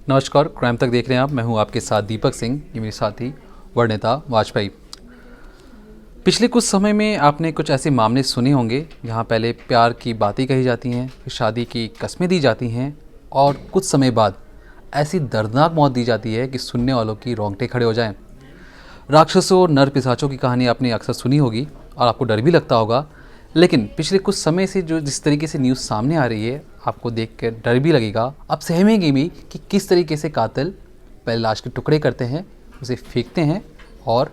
नमस्कार, क्राइम तक देख रहे हैं आप। मैं हूं आपके साथ दीपक सिंह, ये मेरे साथी वर्णिता वाजपेयी। पिछले कुछ समय में आपने कुछ ऐसे मामले सुने होंगे जहां पहले प्यार की बातें कही जाती हैं, फिर शादी की कस्में दी जाती हैं और कुछ समय बाद ऐसी दर्दनाक मौत दी जाती है कि सुनने वालों की रोंगटे खड़े हो जाएं। राक्षसों, नर पिशाचों की कहानी आपने अक्सर सुनी होगी और आपको डर भी लगता होगा। लेकिन पिछले कुछ समय से जो जिस तरीके से न्यूज़ सामने आ रही है, आपको देख कर डर भी लगेगा। आप सहमेंगे भी कि किस तरीके से कातिल पहले लाश के टुकड़े करते हैं, उसे फेंकते हैं और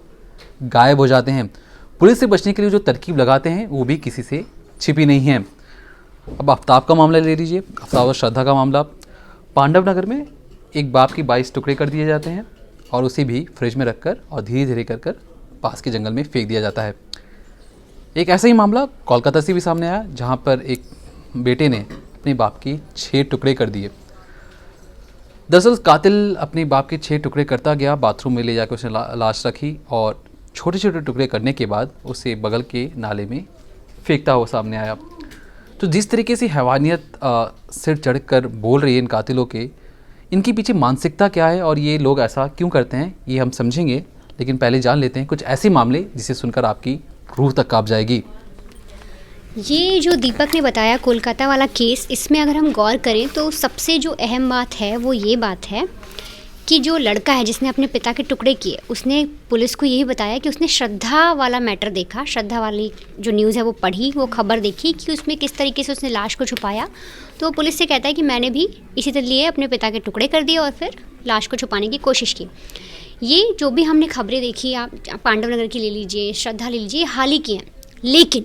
गायब हो जाते हैं। पुलिस से बचने के लिए जो तरकीब लगाते हैं वो भी किसी से छिपी नहीं है। अब आफ्ताब का मामला ले लीजिए। आफ्ताब और श्रद्धा का मामला। पांडव नगर में एक बाप की 22 टुकड़े कर दिए जाते हैं और उसे भी फ्रिज में रखकर और धीरे धीरे कर पास के जंगल में फेंक दिया जाता है। एक ऐसा ही मामला कोलकाता से भी सामने आया, जहां पर एक बेटे ने अपने बाप की 6 टुकड़े कर दिए। दरअसल कातिल अपने बाप के 6 टुकड़े करता गया, बाथरूम में ले जाकर उसने लाश रखी और छोटे छोटे टुकड़े करने के बाद उसे बगल के नाले में फेंकता हुआ सामने आया। तो जिस तरीके से हैवानियत सिर चढ़ कर बोल रही है इन कातिलों के, इनके पीछे मानसिकता क्या है और ये लोग ऐसा क्यों करते हैं, ये हम समझेंगे। लेकिन पहले जान लेते हैं कुछ ऐसे मामले जिसे सुनकर आपकी रूह तक कांप जाएगी। ये जो दीपक ने बताया कोलकाता वाला केस, इसमें अगर हम गौर करें तो सबसे जो अहम बात है वो ये बात है कि जो लड़का है जिसने अपने पिता के टुकड़े किए, उसने पुलिस को यही बताया कि उसने श्रद्धा वाला मैटर देखा, श्रद्धा वाली जो न्यूज़ है वो पढ़ी, वो खबर देखी कि उसमें किस तरीके से उसने लाश को छुपाया। तो वो पुलिस से कहता है कि मैंने भी इसी तरह लिए अपने पिता के टुकड़े कर दिए और फिर लाश को छुपाने की कोशिश की। ये जो भी हमने खबरें देखी, आप पांडव नगर की ले लीजिए, श्रद्धा ले लीजिए, हाल ही की हैं। लेकिन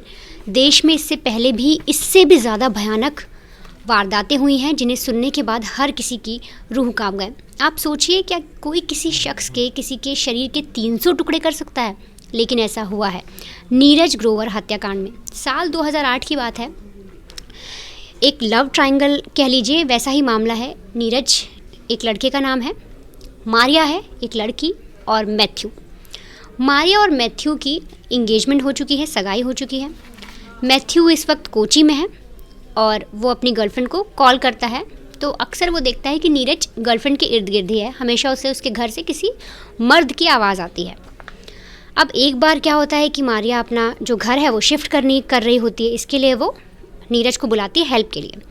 देश में इससे पहले भी इससे भी ज़्यादा भयानक वारदातें हुई हैं जिन्हें सुनने के बाद हर किसी की रूह कांप गए। आप सोचिए, क्या कोई किसी शख्स के, किसी के शरीर के 300 टुकड़े कर सकता है? लेकिन ऐसा हुआ है नीरज ग्रोवर हत्याकांड में। साल 2008 की बात है। एक लव ट्रायंगल कह लीजिए, वैसा ही मामला है। नीरज एक लड़के का नाम है, मारिया है एक लड़की, और मैथ्यू। मारिया और मैथ्यू की इंगेजमेंट हो चुकी है, सगाई हो चुकी है। मैथ्यू इस वक्त कोची में है और वो अपनी गर्लफ्रेंड को कॉल करता है तो अक्सर वो देखता है कि नीरज गर्लफ्रेंड के इर्द गिर्द ही है। हमेशा उसे उसके घर से किसी मर्द की आवाज़ आती है। अब एक बार क्या होता है कि मारिया अपना जो घर है वो शिफ्ट कर रही होती है। इसके लिए वो नीरज को बुलाती है हेल्प के लिए।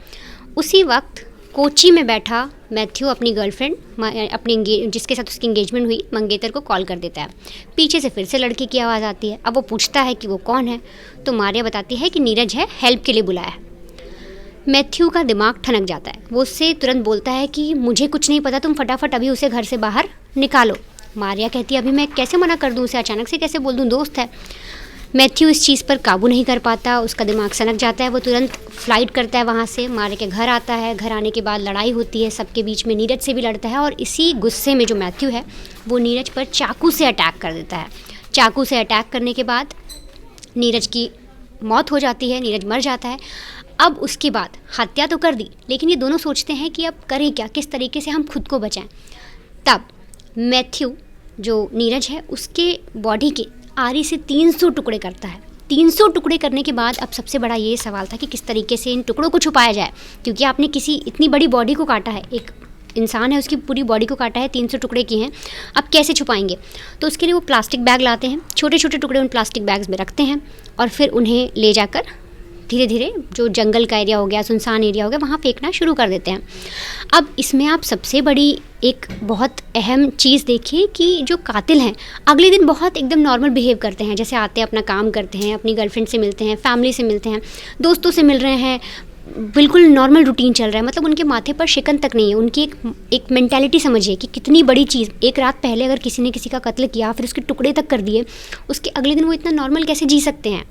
उसी वक्त कोची में बैठा मैथ्यू अपनी गर्लफ्रेंड जिसके साथ उसकी इंगेजमेंट हुई, मंगेतर को कॉल कर देता है। पीछे से फिर से लड़के की आवाज़ आती है। अब वो पूछता है कि वो कौन है, तो मारिया बताती है कि नीरज है, हेल्प के लिए बुलाया है। मैथ्यू का दिमाग ठनक जाता है। वो उससे तुरंत बोलता है कि मुझे कुछ नहीं पता, तुम फटाफट अभी उसे घर से बाहर निकालो। मारिया कहती है अभी मैं कैसे मना कर दूँ उसे, अचानक से कैसे बोल दूँ, दोस्त है। मैथ्यू इस चीज़ पर काबू नहीं कर पाता, उसका दिमाग सनक जाता है। वो तुरंत फ्लाइट करता है वहाँ से, मारिया के घर आता है। घर आने के बाद लड़ाई होती है सबके बीच में, नीरज से भी लड़ता है और इसी गुस्से में जो मैथ्यू है वो नीरज पर चाकू से अटैक कर देता है। चाकू से अटैक करने के बाद नीरज की मौत हो जाती है, नीरज मर जाता है। अब उसके बाद हत्या तो कर दी, लेकिन ये दोनों सोचते हैं कि अब करें क्या, किस तरीके से हम खुद को बचाएं। तब मैथ्यू जो नीरज है उसके बॉडी के आरी से 300 टुकड़े करता है। 300 टुकड़े करने के बाद अब सबसे बड़ा ये सवाल था कि किस तरीके से इन टुकड़ों को छुपाया जाए, क्योंकि आपने किसी इतनी बड़ी बॉडी को काटा है, एक इंसान है उसकी पूरी बॉडी को काटा है, 300 टुकड़े किए हैं, अब कैसे छुपाएंगे? तो उसके लिए वो प्लास्टिक बैग लाते हैं, छोटे छोटे टुकड़े उन प्लास्टिक बैग्स में रखते हैं और फिर उन्हें ले जाकर धीरे धीरे जो जंगल का एरिया हो गया, सुनसान एरिया हो गया, वहाँ फेंकना शुरू कर देते हैं। अब इसमें आप सबसे बड़ी एक बहुत अहम चीज़ देखिए कि जो कातिल हैं अगले दिन बहुत एकदम नॉर्मल बिहेव करते हैं, जैसे आते हैं अपना काम करते हैं, अपनी गर्लफ्रेंड से मिलते हैं, फैमिली से मिलते हैं, दोस्तों से मिल रहे हैं, बिल्कुल नॉर्मल रूटीन चल रहा है। मतलब उनके माथे पर शिकन तक नहीं है। उनकी एक मेंटालिटी समझिए कि कितनी बड़ी चीज़, एक रात पहले अगर किसी ने किसी का कत्ल किया फिर उसके टुकड़े तक कर दिए, उसके अगले दिन वो इतना नॉर्मल कैसे जी सकते हैं?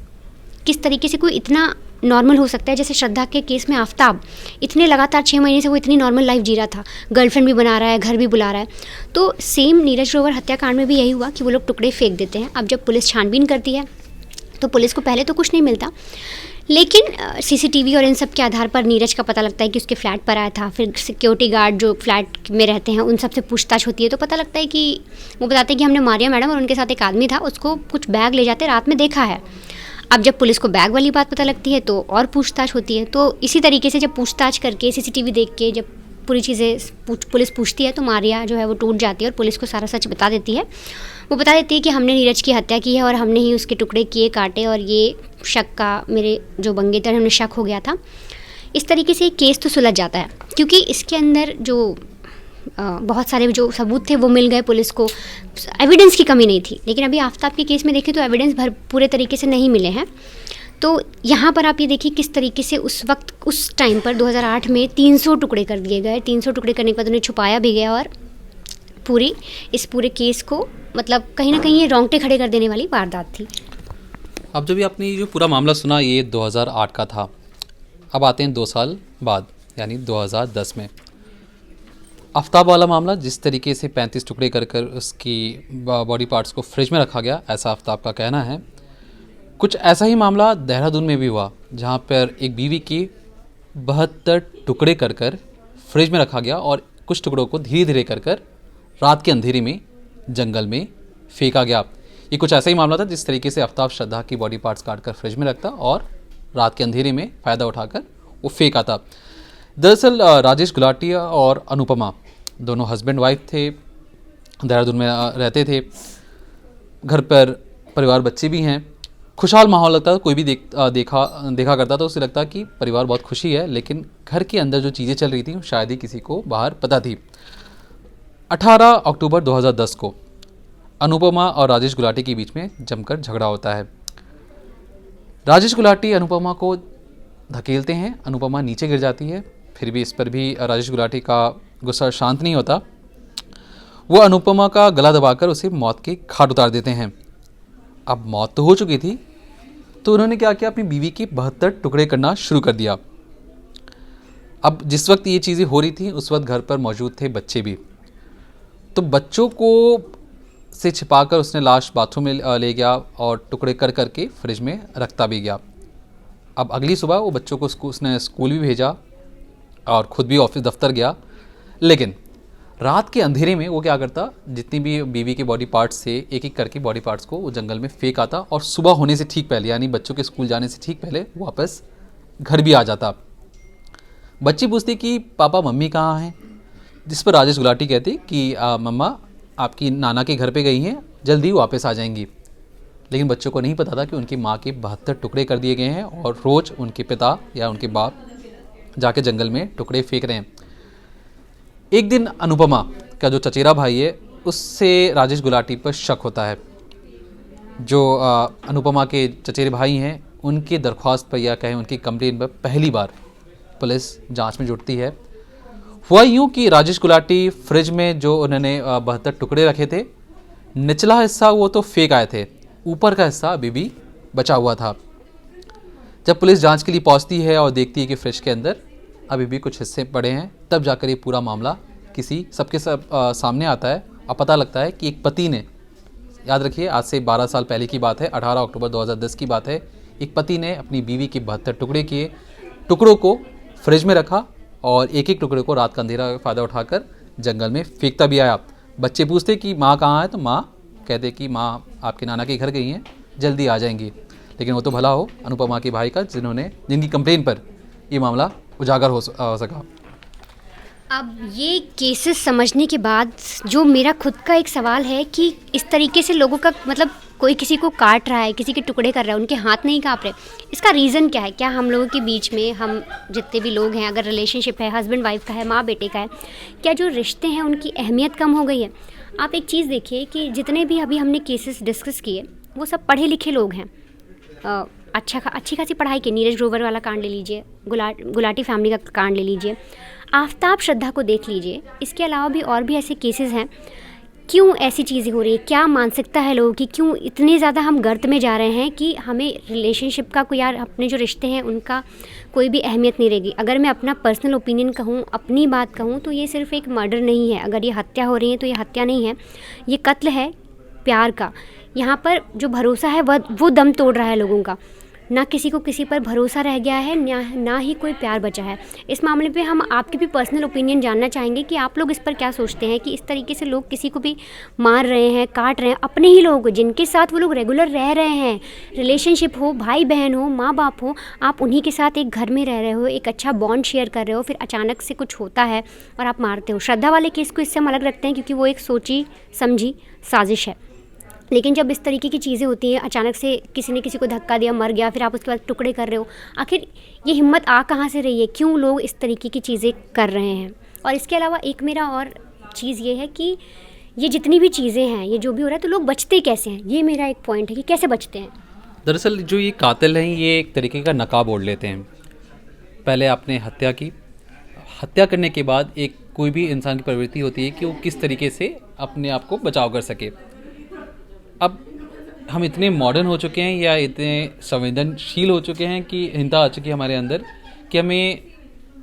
किस तरीके से कोई इतना नॉर्मल हो सकता है? जैसे श्रद्धा के केस में आफ्ताब इतने लगातार 6 महीने से वो इतनी नॉर्मल लाइफ जी रहा था, गर्लफ्रेंड भी बना रहा है, घर भी बुला रहा है। तो सेम नीरज ग्रोवर हत्याकांड में भी यही हुआ कि वो लोग टुकड़े फेंक देते हैं। अब जब पुलिस छानबीन करती है तो पुलिस को पहले तो कुछ नहीं मिलता, लेकिन सीसीटीवी और इन सब के आधार पर नीरज का पता लगता है कि उसके फ्लैट पर आया था। फिर सिक्योरिटी गार्ड जो फ्लैट में रहते हैं उन सब से पूछताछ होती है तो पता लगता है कि वो बताते हैं कि हमने मारिया मैडम और उनके साथ एक आदमी था, उसको कुछ बैग ले जाते रात में देखा है। अब जब पुलिस को बैग वाली बात पता लगती है तो और पूछताछ होती है। तो इसी तरीके से जब पूछताछ करके सीसीटीवी देख के जब पूरी चीज़ें पुलिस पूछती है तो मारिया जो है वो टूट जाती है और पुलिस को सारा सच बता देती है। वो बता देती है कि हमने नीरज की हत्या की है और हमने ही उसके टुकड़े किए, काटे, और ये शक का मेरे जो बंगेतर हैं उन्हें शक हो गया था। इस तरीके से केस तो सुलझ जाता है, क्योंकि इसके अंदर जो बहुत सारे जो सबूत थे वो मिल गए पुलिस को, एविडेंस की कमी नहीं थी। लेकिन अभी आफ्ताब के केस में देखें तो एविडेंस पूरे तरीके से नहीं मिले हैं। तो यहाँ पर आप ये देखिए किस तरीके से उस वक्त, उस टाइम पर 2008 में 300 टुकड़े कर दिए गए। 300 टुकड़े करने के बाद उन्हें छुपाया भी गया और इस पूरे केस को मतलब कहीं ना कहीं ये रोंगटे खड़े कर देने वाली वारदात थी। अब जब भी आपने ये जो पूरा मामला सुना ये 2008 का था, अब आते हैं 2 साल बाद यानी 2010 में। आफ्ताब वाला मामला जिस तरीके से 35 टुकड़े कर कर उसकी बॉडी पार्ट्स को फ्रिज में रखा गया, ऐसा आफ्ताब का कहना है। कुछ ऐसा ही मामला देहरादून में भी हुआ, जहाँ पर एक बीवी की 72 टुकड़े कर कर फ्रिज में रखा गया और कुछ टुकड़ों को धीरे धीरे कर कर रात के अंधेरे में जंगल में फेंका गया। ये कुछ ऐसा ही मामला था जिस तरीके से आफ्ताब श्रद्धा की बॉडी पार्ट्स काट कर फ्रिज में रखता और रात के अंधेरे में फ़ायदा उठाकर वो फेंका था। दरअसल राजेश गुलाटिया और अनुपमा दोनों हस्बैंड वाइफ थे, देहरादून में रहते थे, घर पर परिवार बच्चे भी हैं, खुशहाल माहौल लगता था। कोई भी देखा करता था उसे लगता कि परिवार बहुत खुशी है, लेकिन घर के अंदर जो चीज़ें चल रही थी शायद ही किसी को बाहर पता थी। 18 अक्टूबर 2010 को अनुपमा और राजेश गुलाटी के बीच में जमकर झगड़ा होता है। राजेश गुलाटी अनुपमा को धकेलते हैं, अनुपमा नीचे गिर जाती है। फिर भी इस पर भी राजेश गुलाटी का गुस्सा शांत नहीं होता। वो अनुपमा का गला दबाकर उसे मौत के घाट उतार देते हैं। अब मौत तो हो चुकी थी, तो उन्होंने क्या किया, अपनी बीवी के 72 टुकड़े करना शुरू कर दिया। अब जिस वक्त ये चीज़ें हो रही थी उस वक्त घर पर मौजूद थे बच्चे भी, तो बच्चों को से छिपाकर उसने लाश बाथरूम में ले गया और टुकड़े कर करके फ्रिज में रखता भी गया। अब अगली सुबह वो बच्चों को उसने स्कूल भी भेजा और ख़ुद भी ऑफिस दफ्तर गया, लेकिन रात के अंधेरे में वो क्या करता, जितनी भी बीवी के बॉडी पार्ट्स से एक एक करके बॉडी पार्ट्स को वो जंगल में फेंक आता और सुबह होने से ठीक पहले यानी बच्चों के स्कूल जाने से ठीक पहले वापस घर भी आ जाता। बच्ची पूछती कि पापा मम्मी कहाँ हैं, जिस पर राजेश गुलाटी कहती कि मम्मा आपकी नाना के घर पे गई हैं, जल्दी वापस आ जाएंगी। लेकिन बच्चों को नहीं पता था कि उनकी माँ के 72 टुकड़े कर दिए गए हैं और रोज़ उनके पिता या उनके बाप जाके जंगल में टुकड़े फेंक रहे हैं। एक दिन अनुपमा का जो चचेरा भाई है उससे राजेश गुलाटी पर शक होता है। जो अनुपमा के चचेरे भाई हैं उनकी दरख्वास्त पर या कहें उनकी कंप्लेन पर पहली बार पुलिस जांच में जुटती है। हुआ यूँ कि राजेश गुलाटी फ्रिज में जो उन्होंने 72 टुकड़े रखे थे, निचला हिस्सा वो तो फेंक आए थे, ऊपर का हिस्सा अभी भी बचा हुआ था। जब पुलिस जांच के लिए पहुंचती है और देखती है कि फ्रिज के अंदर अभी भी कुछ हिस्से पड़े हैं, तब जाकर ये पूरा मामला सबके सामने आता है और पता लगता है कि एक पति ने, याद रखिए आज से 12 साल पहले की बात है, 18 अक्टूबर 2010 की बात है, एक पति ने अपनी बीवी के 72 टुकड़े किए, टुकड़ों को फ्रिज में रखा और एक एक टुकड़े को रात का अंधेरा का फ़ायदा उठाकर जंगल में फेंकता भी आया। बच्चे पूछते कि माँ कहाँ है, तो माँ कहते कि माँ आपके नाना के घर गई हैं, जल्दी आ जाएंगी। लेकिन वो तो भला हो अनुपमा के भाई का जिनकी कंप्लेन पर ये मामला उजागर हो सका। अब ये केसेस समझने के बाद जो मेरा खुद का एक सवाल है कि इस तरीके से लोगों का मतलब कोई किसी को काट रहा है, किसी के टुकड़े कर रहा है, उनके हाथ नहीं काँप रहे, इसका रीज़न क्या है? क्या हम लोगों के बीच में, हम जितने भी लोग हैं, अगर रिलेशनशिप है, हस्बैंड वाइफ का है, माँ बेटे का है, क्या जो रिश्ते हैं उनकी अहमियत कम हो गई है? आप एक चीज़ देखिए कि जितने भी अभी हमने केसेस डिस्कस किए वो सब पढ़े लिखे लोग हैं, अच्छी खासी पढ़ाई के। नीरज ग्रोवर वाला कांड ले लीजिए, गुलाटी फैमिली का कांड ले लीजिए, आफ्ताब श्रद्धा को देख लीजिए, इसके अलावा भी और भी ऐसे केसेस हैं। क्यों ऐसी चीज़ें हो रही है? क्या मानसिकता है लोगों की? क्यों इतने ज़्यादा हम गर्त में जा रहे हैं कि हमें रिलेशनशिप का कोई, यार अपने जो रिश्ते हैं उनका कोई भी अहमियत नहीं रहेगी? अगर मैं अपना पर्सनल ओपिनियन कहूँ, अपनी बात कहूँ, तो ये सिर्फ एक मर्डर नहीं है। अगर ये हत्या हो रही है तो ये हत्या नहीं है, ये कत्ल है प्यार का। यहाँ पर जो भरोसा है वो दम तोड़ रहा है लोगों का। ना किसी को किसी पर भरोसा रह गया है, ना ही कोई प्यार बचा है। इस मामले पे हम आपके भी पर्सनल ओपिनियन जानना चाहेंगे कि आप लोग इस पर क्या सोचते हैं कि इस तरीके से लोग किसी को भी मार रहे हैं, काट रहे हैं, अपने ही लोग जिनके साथ वो लोग रेगुलर रह रहे हैं, रिलेशनशिप हो, भाई बहन हो, माँ बाप हो, आप उन्हीं के साथ एक घर में रह रहे हो, एक अच्छा बॉन्ड शेयर कर रहे हो, फिर अचानक से कुछ होता है और आप मारते हो। श्रद्धा वाले केस को इससे हम अलग रखते हैं क्योंकि वो एक सोची समझी साजिश है। लेकिन जब इस तरीके की चीज़ें होती हैं, अचानक से किसी ने किसी को धक्का दिया, मर गया, फिर आप उसके बाद टुकड़े कर रहे हो, आखिर ये हिम्मत आ कहाँ से रही है? क्यों लोग इस तरीके की चीज़ें कर रहे हैं? और इसके अलावा एक मेरा और चीज़ ये है कि ये जितनी भी चीज़ें हैं, ये जो भी हो रहा है, तो लोग बचते कैसे हैं? ये मेरा एक पॉइंट है कि कैसे बचते हैं। दरअसल जो ये कातिल हैं ये एक तरीके का नकाब ओढ़ लेते हैं। पहले आपने हत्या की, हत्या करने के बाद एक कोई भी इंसान की प्रवृत्ति होती है कि वो किस तरीके से अपने आप को बचाव कर सके। अब हम इतने मॉडर्न हो चुके हैं या इतने संवेदनशील हो चुके हैं कि हिंसा आ चुकी है हमारे अंदर कि हमें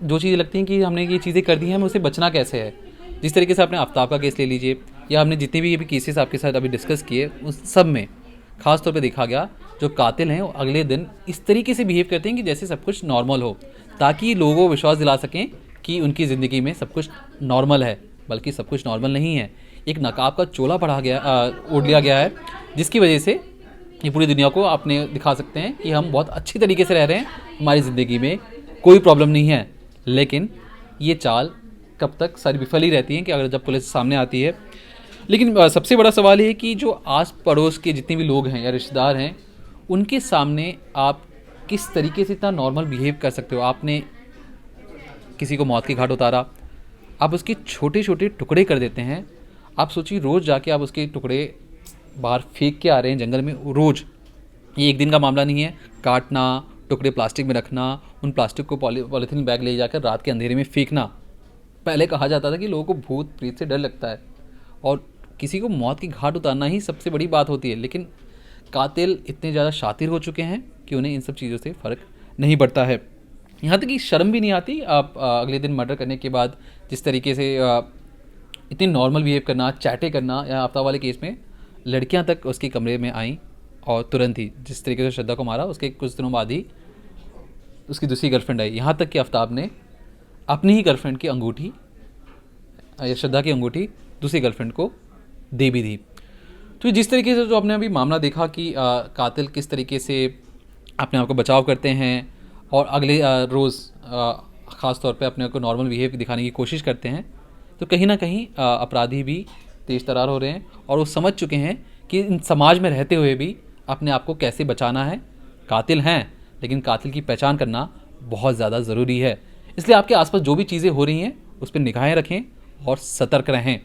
जो चीज़ें लगती हैं कि हमने ये चीज़ें कर दी हैं, हमें उससे बचना कैसे है। जिस तरीके से आपने आफ्ताब का केस ले लीजिए या हमने जितने भी ये भी केसेस आपके साथ अभी डिस्कस किए, उस सब में ख़ास तौर पे देखा गया जो कातिल हैं वो अगले दिन इस तरीके से बिहेव करते हैं कि जैसे सब कुछ नॉर्मल हो, ताकि लोगों को विश्वास दिला सकें कि उनकी ज़िंदगी में सब कुछ नॉर्मल है, बल्कि सब कुछ नॉर्मल नहीं है। एक नकाब का चोला ओढ़ लिया गया है, जिसकी वजह से ये पूरी दुनिया को आपने दिखा सकते हैं कि हम बहुत अच्छी तरीके से रह रहे हैं, हमारी ज़िंदगी में कोई प्रॉब्लम नहीं है। लेकिन ये चाल कब तक सारी विफल ही रहती है कि अगर जब पुलिस सामने आती है। लेकिन सबसे बड़ा सवाल ये है कि जो आस पड़ोस के जितने भी लोग हैं या रिश्तेदार हैं, उनके सामने आप किस तरीके से इतना नॉर्मल बिहेव कर सकते हो। आपने किसी को मौत के घाट उतारा, आप उसके छोटे छोटे टुकड़े कर देते हैं। आप सोचिए रोज़ जाके आप उसके टुकड़े बाहर फेंक के आ रहे हैं जंगल में रोज़। ये एक दिन का मामला नहीं है। काटना, टुकड़े प्लास्टिक में रखना, उन प्लास्टिक को पॉलीथीन बैग ले जाकर रात के अंधेरे में फेंकना। पहले कहा जाता था कि लोगों को भूत प्रेत से डर लगता है और किसी को मौत की घाट उतारना ही सबसे बड़ी बात होती है। लेकिन कातिल इतने ज़्यादा शातिर हो चुके हैं कि उन्हें इन सब चीज़ों से फ़र्क नहीं पड़ता है। यहाँ तक कि शर्म भी नहीं आती। आप अगले दिन मर्डर करने के बाद जिस तरीके से इतनी नॉर्मल बिहेव करना, चैटे करना, या आफ्ताब वाले केस में लड़कियां तक उसके कमरे में आईं और तुरंत ही जिस तरीके से श्रद्धा को मारा उसके कुछ दिनों बाद ही उसकी दूसरी गर्लफ्रेंड आई। यहाँ तक कि आफ्ताब ने अपनी ही गर्लफ्रेंड की अंगूठी या श्रद्धा की अंगूठी दूसरी गर्लफ्रेंड को दे भी दी। तो जिस तरीके से जो आपने अभी मामला देखा कि कातिल किस तरीके से अपने आप को बचाव करते हैं और अगले रोज़ ख़ास तौर पे अपने आप को नॉर्मल बिहेव दिखाने की कोशिश करते हैं, तो कहीं ना कहीं अपराधी भी तेज़ तरार हो रहे हैं और वो समझ चुके हैं कि इन समाज में रहते हुए भी अपने आप को कैसे बचाना है। कातिल हैं, लेकिन कातिल की पहचान करना बहुत ज़्यादा ज़रूरी है। इसलिए आपके आसपास जो भी चीज़ें हो रही हैं उस पर निगाहें रखें और सतर्क रहें।